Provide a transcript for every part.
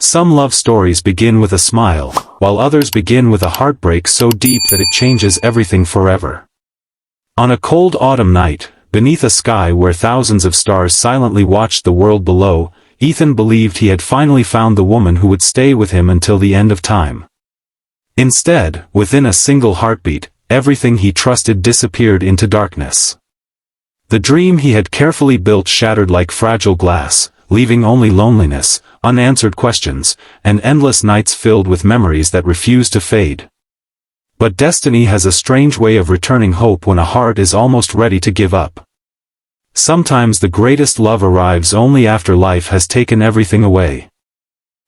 Some love stories begin with a smile, while others begin with a heartbreak so deep that it changes everything forever. On a cold autumn night, beneath a sky where thousands of stars silently watched the world below, Ethan believed he had finally found the woman who would stay with him until the end of time. Instead, within a single heartbeat, everything he trusted disappeared into darkness. The dream he had carefully built shattered like fragile glass, leaving only loneliness, unanswered questions, and endless nights filled with memories that refused to fade. But destiny has a strange way of returning hope when a heart is almost ready to give up. Sometimes the greatest love arrives only after life has taken everything away.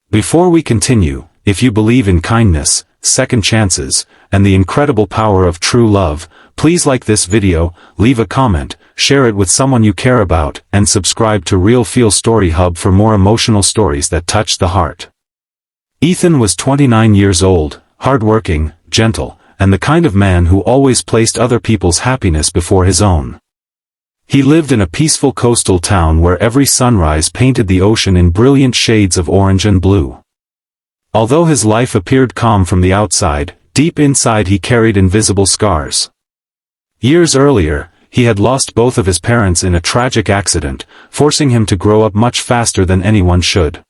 Before we continue, if you believe in kindness, second chances, and the incredible power of true love, please like this video, leave a comment, share it with someone you care about, and subscribe to Real Feel Story Hub for more emotional stories that touch the heart. Ethan was 29 years old, hardworking, gentle, and the kind of man who always placed other people's happiness before his own. He lived in a peaceful coastal town where every sunrise painted the ocean in brilliant shades of orange and blue. Although his life appeared calm from the outside, deep inside he carried invisible scars. Years earlier, he had lost both of his parents in a tragic accident, forcing him to grow up much faster than anyone should.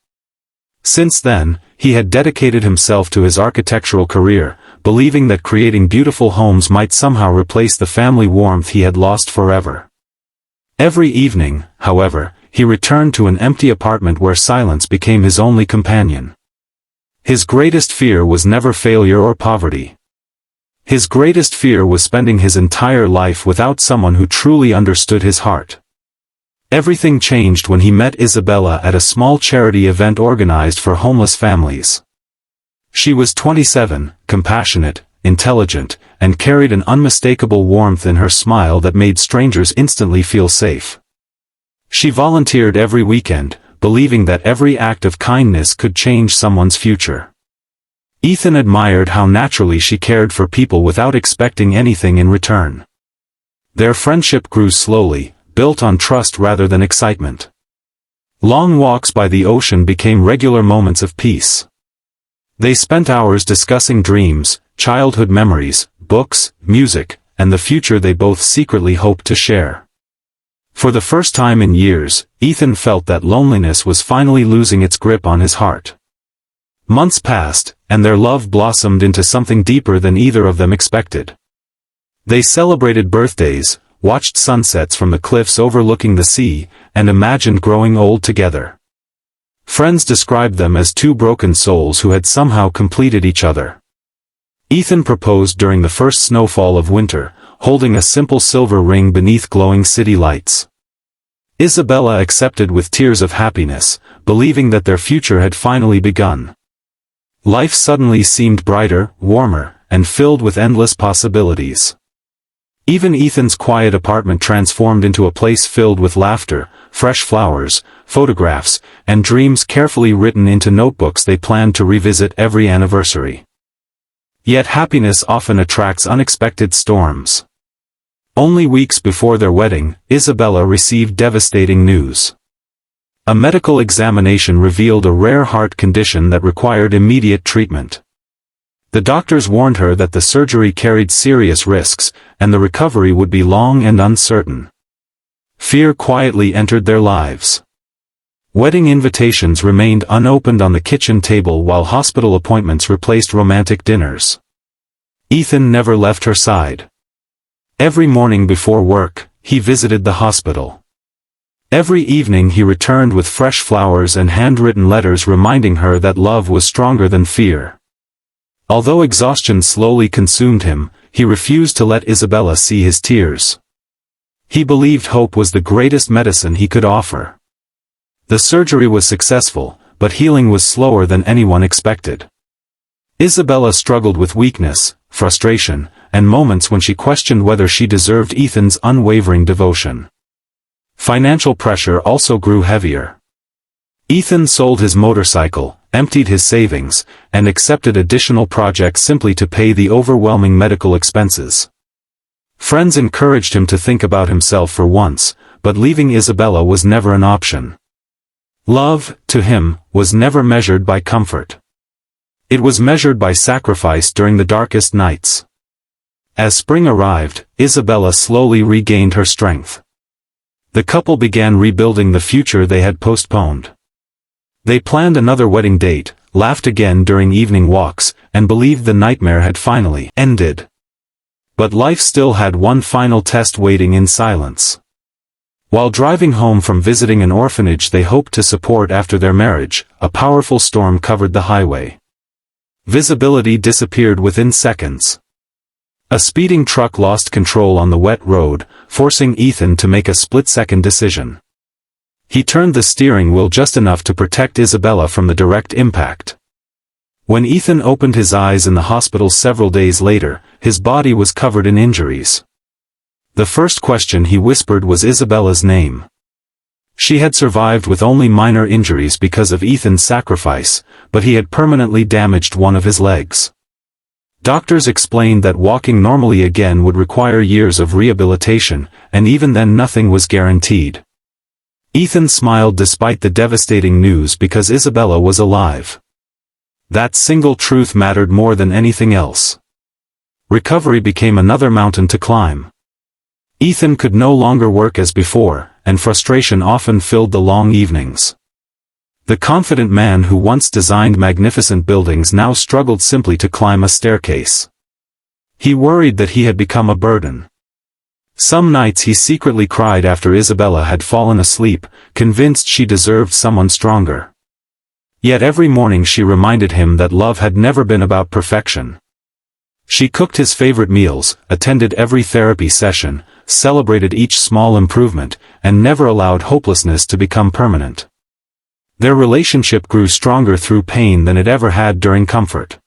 Since then, he had dedicated himself to his architectural career, believing that creating beautiful homes might somehow replace the family warmth he had lost forever. Every evening, however, he returned to an empty apartment where silence became his only companion. His greatest fear was never failure or poverty. His greatest fear was spending his entire life without someone who truly understood his heart. Everything changed when he met Isabella at a small charity event organized for homeless families. She was 27, compassionate, intelligent, and carried an unmistakable warmth in her smile that made strangers instantly feel safe. She volunteered every weekend, believing that every act of kindness could change someone's future. Ethan admired how naturally she cared for people without expecting anything in return. Their friendship grew slowly, built on trust rather than excitement. Long walks by the ocean became regular moments of peace. They spent hours discussing dreams, childhood memories, books, music, and the future they both secretly hoped to share. For the first time in years, Ethan felt that loneliness was finally losing its grip on his heart. Months passed, and their love blossomed into something deeper than either of them expected. They celebrated birthdays, watched sunsets from the cliffs overlooking the sea, and imagined growing old together. Friends described them as two broken souls who had somehow completed each other. Ethan proposed during the first snowfall of winter, holding a simple silver ring beneath glowing city lights. Isabella accepted with tears of happiness, believing that their future had finally begun. Life suddenly seemed brighter, warmer, and filled with endless possibilities. Even Ethan's quiet apartment transformed into a place filled with laughter, fresh flowers, photographs, and dreams carefully written into notebooks they planned to revisit every anniversary. Yet happiness often attracts unexpected storms. Only weeks before their wedding, Isabella received devastating news. A medical examination revealed a rare heart condition that required immediate treatment. The doctors warned her that the surgery carried serious risks, and the recovery would be long and uncertain. Fear quietly entered their lives. Wedding invitations remained unopened on the kitchen table while hospital appointments replaced romantic dinners. Ethan never left her side. Every morning before work, he visited the hospital. Every evening he returned with fresh flowers and handwritten letters reminding her that love was stronger than fear. Although exhaustion slowly consumed him, he refused to let Isabella see his tears. He believed hope was the greatest medicine he could offer. The surgery was successful, but healing was slower than anyone expected. Isabella struggled with weakness, frustration, and moments when she questioned whether she deserved Ethan's unwavering devotion. Financial pressure also grew heavier. Ethan sold his motorcycle, emptied his savings, and accepted additional projects simply to pay the overwhelming medical expenses. Friends encouraged him to think about himself for once, but leaving Isabella was never an option. Love, to him, was never measured by comfort. It was measured by sacrifice during the darkest nights. As spring arrived, Isabella slowly regained her strength. The couple began rebuilding the future they had postponed. They planned another wedding date, laughed again during evening walks, and believed the nightmare had finally ended. But life still had one final test waiting in silence. While driving home from visiting an orphanage they hoped to support after their marriage, a powerful storm covered the highway. Visibility disappeared within seconds. A speeding truck lost control on the wet road, forcing Ethan to make a split-second decision. He turned the steering wheel just enough to protect Isabella from the direct impact. When Ethan opened his eyes in the hospital several days later, his body was covered in injuries. The first question he whispered was Isabella's name. She had survived with only minor injuries because of Ethan's sacrifice, but he had permanently damaged one of his legs. Doctors explained that walking normally again would require years of rehabilitation, and even then nothing was guaranteed. Ethan smiled despite the devastating news because Isabella was alive. That single truth mattered more than anything else. Recovery became another mountain to climb. Ethan could no longer work as before, and frustration often filled the long evenings. The confident man who once designed magnificent buildings now struggled simply to climb a staircase. He worried that he had become a burden. Some nights he secretly cried after Isabella had fallen asleep, convinced she deserved someone stronger. Yet every morning she reminded him that love had never been about perfection. She cooked his favorite meals, attended every therapy session, celebrated each small improvement, and never allowed hopelessness to become permanent. Their relationship grew stronger through pain than it ever had during comfort.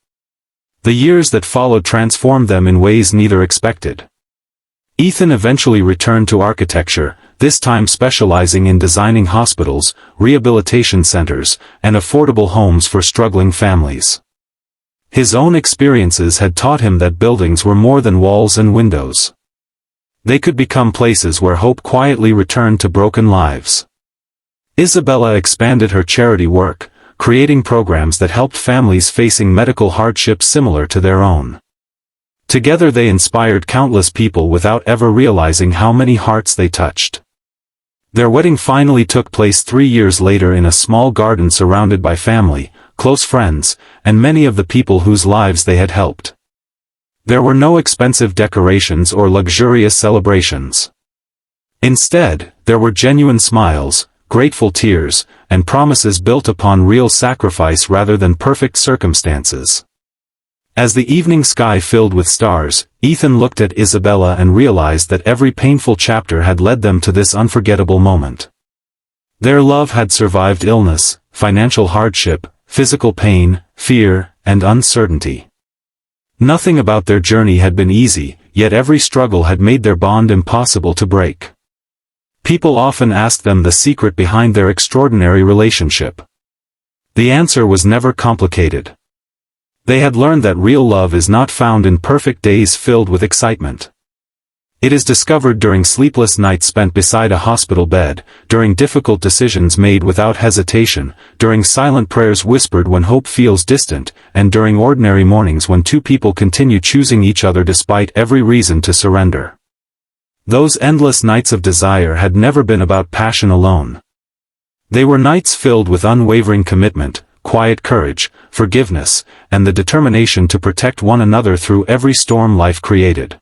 The years that followed transformed them in ways neither expected. Ethan eventually returned to architecture, this time specializing in designing hospitals, rehabilitation centers, and affordable homes for struggling families. His own experiences had taught him that buildings were more than walls and windows. They could become places where hope quietly returned to broken lives. Isabella expanded her charity work, creating programs that helped families facing medical hardships similar to their own. Together they inspired countless people without ever realizing how many hearts they touched. Their wedding finally took place 3 years later in a small garden surrounded by family, close friends, and many of the people whose lives they had helped. There were no expensive decorations or luxurious celebrations. Instead, there were genuine smiles, grateful tears, and promises built upon real sacrifice rather than perfect circumstances. As the evening sky filled with stars, Ethan looked at Isabella and realized that every painful chapter had led them to this unforgettable moment. Their love had survived illness, financial hardship, physical pain, fear, and uncertainty. Nothing about their journey had been easy, yet every struggle had made their bond impossible to break. People often asked them the secret behind their extraordinary relationship. The answer was never complicated. They had learned that real love is not found in perfect days filled with excitement. It is discovered during sleepless nights spent beside a hospital bed, during difficult decisions made without hesitation, during silent prayers whispered when hope feels distant, and during ordinary mornings when two people continue choosing each other despite every reason to surrender. Those endless nights of desire had never been about passion alone. They were nights filled with unwavering commitment, quiet courage, forgiveness, and the determination to protect one another through every storm life created.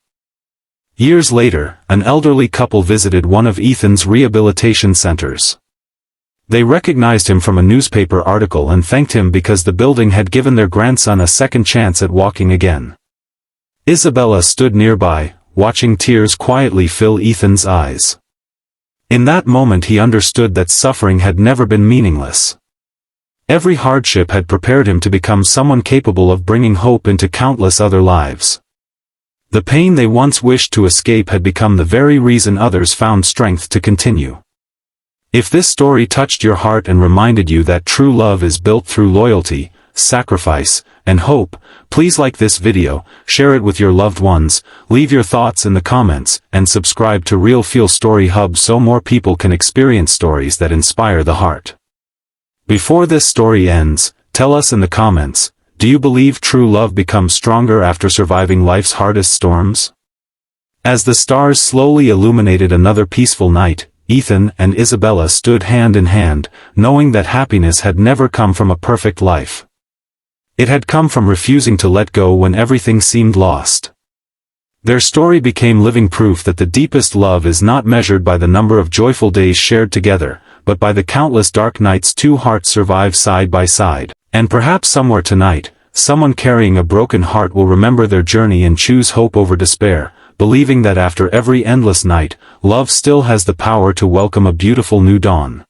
Years later, an elderly couple visited one of Ethan's rehabilitation centers. They recognized him from a newspaper article and thanked him because the building had given their grandson a second chance at walking again. Isabella stood nearby, watching tears quietly fill Ethan's eyes. In that moment he understood that suffering had never been meaningless. Every hardship had prepared him to become someone capable of bringing hope into countless other lives. The pain they once wished to escape had become the very reason others found strength to continue. If this story touched your heart and reminded you that true love is built through loyalty, sacrifice, and hope, please like this video, share it with your loved ones, leave your thoughts in the comments, and subscribe to Real Feel Story Hub so more people can experience stories that inspire the heart. Before this story ends, tell us in the comments, do you believe true love becomes stronger after surviving life's hardest storms? As the stars slowly illuminated another peaceful night, Ethan and Isabella stood hand in hand, knowing that happiness had never come from a perfect life. It had come from refusing to let go when everything seemed lost. Their story became living proof that the deepest love is not measured by the number of joyful days shared together, but by the countless dark nights two hearts survive side by side. And perhaps somewhere tonight, someone carrying a broken heart will remember their journey and choose hope over despair, believing that after every endless night, love still has the power to welcome a beautiful new dawn.